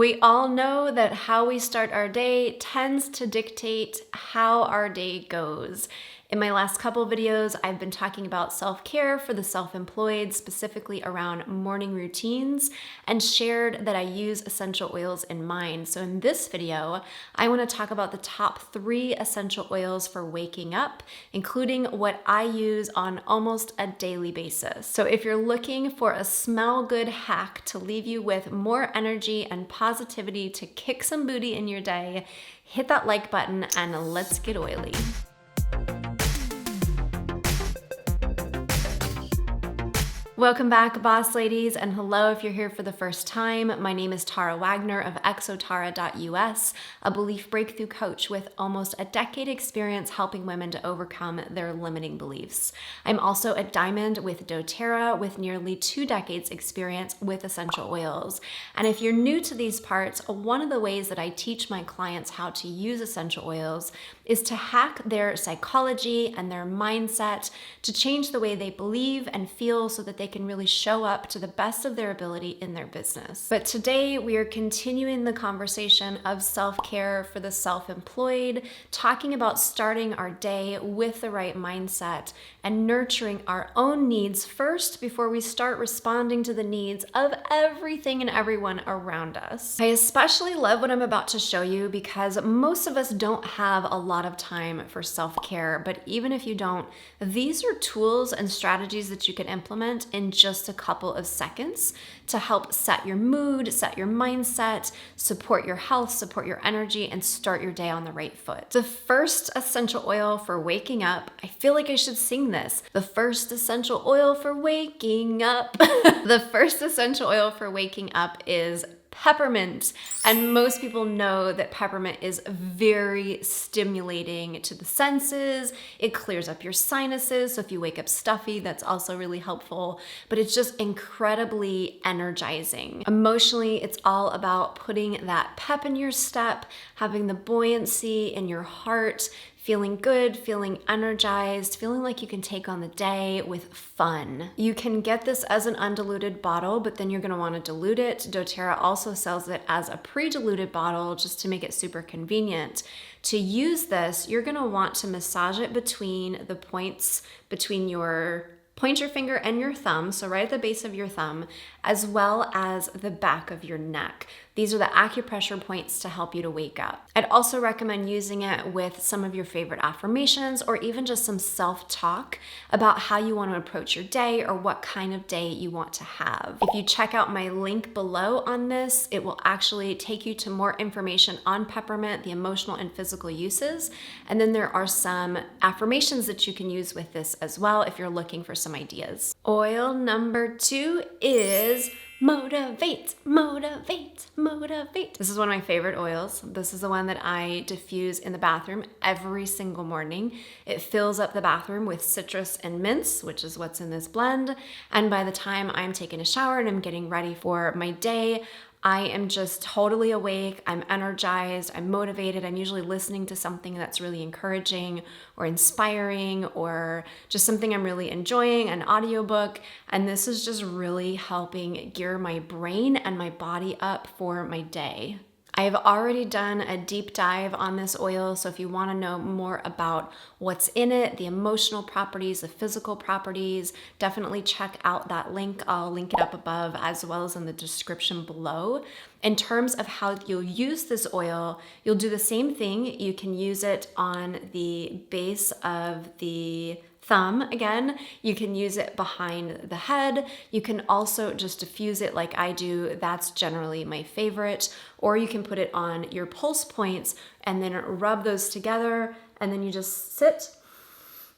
We all know that how we start our day tends to dictate how our day goes. In my last couple videos, I've been talking about self-care for the self-employed, specifically around morning routines, and shared that I use essential oils in mine. So in this video, I want to talk about the top 3 essential oils for waking up, including what I use on almost a daily basis. So if you're looking for a smell good hack to leave you with more energy and positivity to kick some booty in your day, hit that like button and let's get oily. Welcome back, boss ladies, and hello if you're here for the first time. My name is Tara Wagner of exotara.us, a belief breakthrough coach with almost a decade experience helping women to overcome their limiting beliefs. I'm also a diamond with doTERRA with nearly 2 decades experience with essential oils. And if you're new to these parts, one of the ways that I teach my clients how to use essential oils is to hack their psychology and their mindset to change the way they believe and feel so that they can really show up to the best of their ability in their business. But today we are continuing the conversation of self-care for the self-employed, talking about starting our day with the right mindset and nurturing our own needs first before we start responding to the needs of everything and everyone around us. I especially love what I'm about to show you because most of us don't have a lot of time for self-care, but even if you don't, these are tools and strategies that you can implement in just a couple of seconds to help set your mood, set your mindset, support your health, support your energy, and start your day on the right foot. The first essential oil for waking up, I feel like I should sing this. The first essential oil for waking up. The first essential oil for waking up is peppermint. And most people know that peppermint is very stimulating to the senses. It clears up your sinuses. So if you wake up stuffy, that's also really helpful. But it's just incredibly energizing. Emotionally, it's all about putting that pep in your step, having the buoyancy in your heart, feeling good, feeling energized, feeling like you can take on the day with fun. You can get this as an undiluted bottle, but then you're gonna wanna dilute it. doTERRA also sells it as a pre-diluted bottle just to make it super convenient. To use this, you're gonna want to massage it between the points between your pointer finger and your thumb, so right at the base of your thumb, as well as the back of your neck. These are the acupressure points to help you to wake up. I'd also recommend using it with some of your favorite affirmations or even just some self-talk about how you want to approach your day or what kind of day you want to have. If you check out my link below on this, it will actually take you to more information on peppermint, the emotional and physical uses. And then there are some affirmations that you can use with this as well if you're looking for some ideas. Oil number 2 is motivate, motivate, motivate. This is one of my favorite oils. This is the one that I diffuse in the bathroom every single morning. It fills up the bathroom with citrus and mints, which is what's in this blend. And by the time I'm taking a shower and I'm getting ready for my day, I am just totally awake, I'm energized, I'm motivated. I'm usually listening to something that's really encouraging or inspiring or just something I'm really enjoying, an audiobook. And this is just really helping gear my brain and my body up for my day. I have already done a deep dive on this oil, so if you want to know more about what's in it, the emotional properties, the physical properties, definitely check out that link. I'll link it up above as well as in the description below. In terms of how you'll use this oil, you'll do the same thing. You can use it on the base of the thumb. Again, you can use it behind the head. You can also just diffuse it like I do. That's generally my favorite. Or you can put it on your pulse points and then rub those together. And then you just sit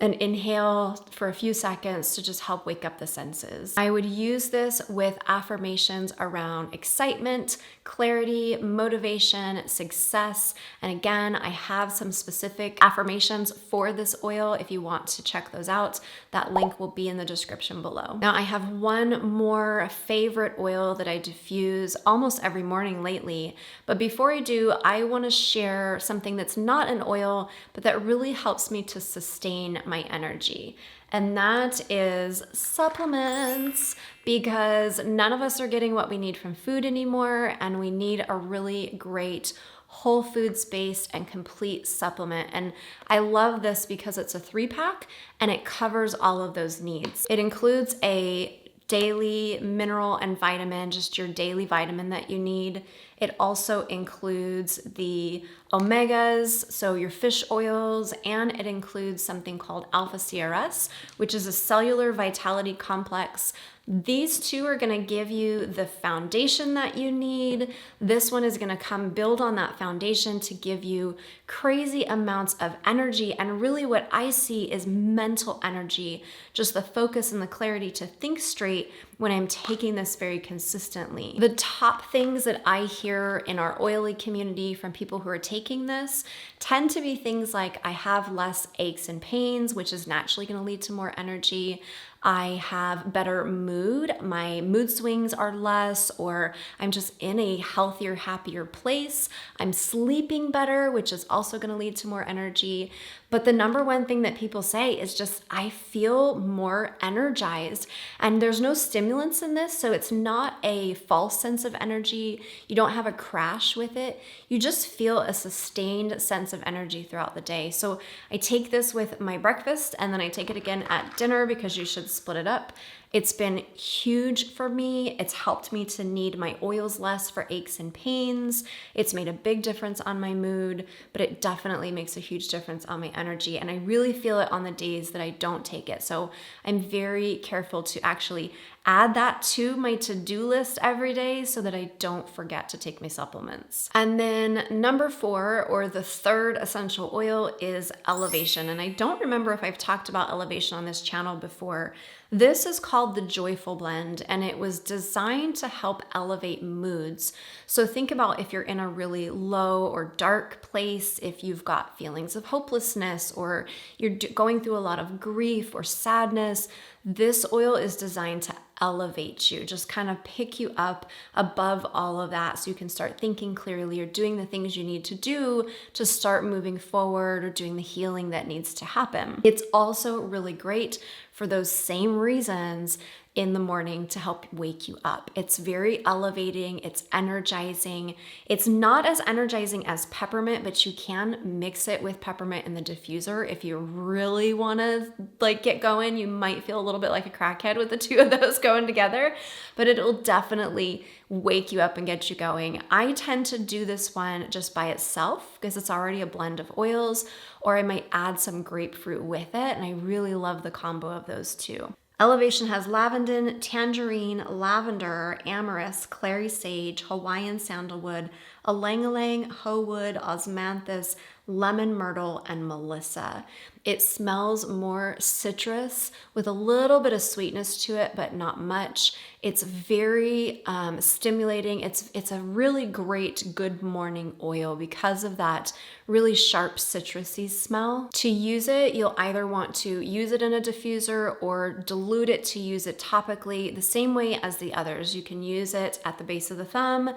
and inhale for a few seconds to just help wake up the senses. I would use this with affirmations around excitement, clarity, motivation, success. And again, I have some specific affirmations for this oil. If you want to check those out, that link will be in the description below. Now I have one more favorite oil that I diffuse almost every morning lately. But before I do, I want to share something that's not an oil, but that really helps me to sustain my energy. And that is supplements, because none of us are getting what we need from food anymore, and we need a really great whole foods based and complete supplement. And I love this because it's a 3-pack and it covers all of those needs. It includes a daily mineral and vitamin, just your daily vitamin that you need. It also includes the omegas, so your fish oils, and it includes something called Alpha CRS, which is a cellular vitality complex. These two are going to give you the foundation that you need. This one is going to come build on that foundation to give you crazy amounts of energy. And really what I see is mental energy, just the focus and the clarity to think straight when I'm taking this very consistently. The top things that I hear in our oily community from people who are taking this tend to be things like, I have less aches and pains, which is naturally going to lead to more energy. I have better mood. My mood swings are less, or I'm just in a healthier, happier place. I'm sleeping better, which is also going to lead to more energy. But the number one thing that people say is just, I feel more energized. And there's no stimulants in this, so it's not a false sense of energy. You don't have a crash with it. You just feel a sustained sense of energy throughout the day. So I take this with my breakfast, and then I take it again at dinner, because you should split it up. It's been huge for me. It's helped me to need my oils less for aches and pains. It's made a big difference on my mood, but it definitely makes a huge difference on my energy. And I really feel it on the days that I don't take it. So I'm very careful to actually add that to my to-do list every day so that I don't forget to take my supplements. And then number 4, or the third essential oil, is Elevation. And I don't remember if I've talked about Elevation on this channel before. This is called the Joyful Blend, and it was designed to help elevate moods. So think about if you're in a really low or dark place, if you've got feelings of hopelessness, or you're going through a lot of grief or sadness, this oil is designed to elevate you, just kind of pick you up above all of that so you can start thinking clearly, or doing the things you need to do to start moving forward, or doing the healing that needs to happen. It's also really great for those same reasons in the morning to help wake you up. It's very elevating, it's energizing. It's not as energizing as peppermint, but you can mix it with peppermint in the diffuser if you really want to get going. You might feel a little bit like a crackhead with the two of those going together, but it'll definitely wake you up and get you going. I tend to do this one just by itself because it's already a blend of oils, or I might add some grapefruit with it, and I really love the combo of those two. Elevation has lavender, tangerine, lavender, amorous, clary sage, Hawaiian sandalwood, ylang-ylang, hoe wood, osmanthus, lemon myrtle, and melissa. It smells more citrus with a little bit of sweetness to it, but not much. It's very stimulating. It's a really great good morning oil because of that really sharp citrusy smell. To use it, you'll either want to use it in a diffuser or dilute it to use it topically the same way as the others. You can use it at the base of the thumb,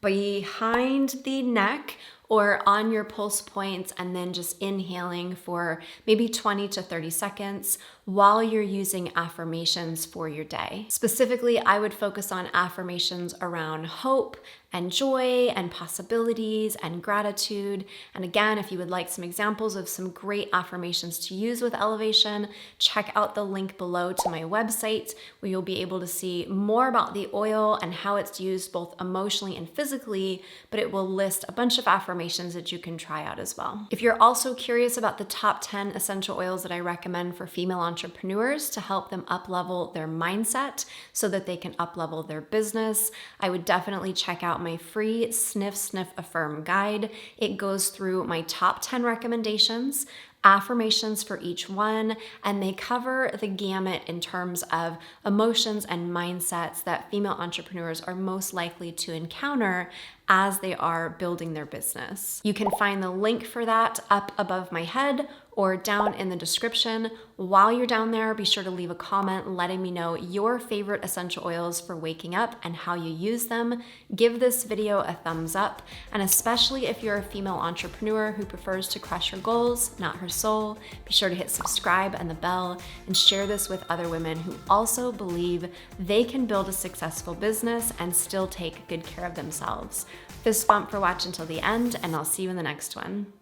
behind the neck, or on your pulse points, and then just inhaling for maybe 20 to 30 seconds while you're using affirmations for your day. Specifically, I would focus on affirmations around hope and joy and possibilities and gratitude. And again, if you would like some examples of some great affirmations to use with Elevation, check out the link below to my website, where you'll be able to see more about the oil and how it's used both emotionally and physically, but it will list a bunch of affirmations that you can try out as well. If you're also curious about the top 10 essential oils that I recommend for female entrepreneurs to help them up-level their mindset so that they can up-level their business, I would definitely check out my free Sniff Affirm guide. It goes through my top 10 recommendations, affirmations for each one, and they cover the gamut in terms of emotions and mindsets that female entrepreneurs are most likely to encounter as they are building their business. You can find the link for that up above my head or down in the description. While you're down there, be sure to leave a comment letting me know your favorite essential oils for waking up and how you use them. Give this video a thumbs up, and especially if you're a female entrepreneur who prefers to crush her goals, not her soul, be sure to hit subscribe and the bell and share this with other women who also believe they can build a successful business and still take good care of themselves. Fist bump for watching till the end, and I'll see you in the next one.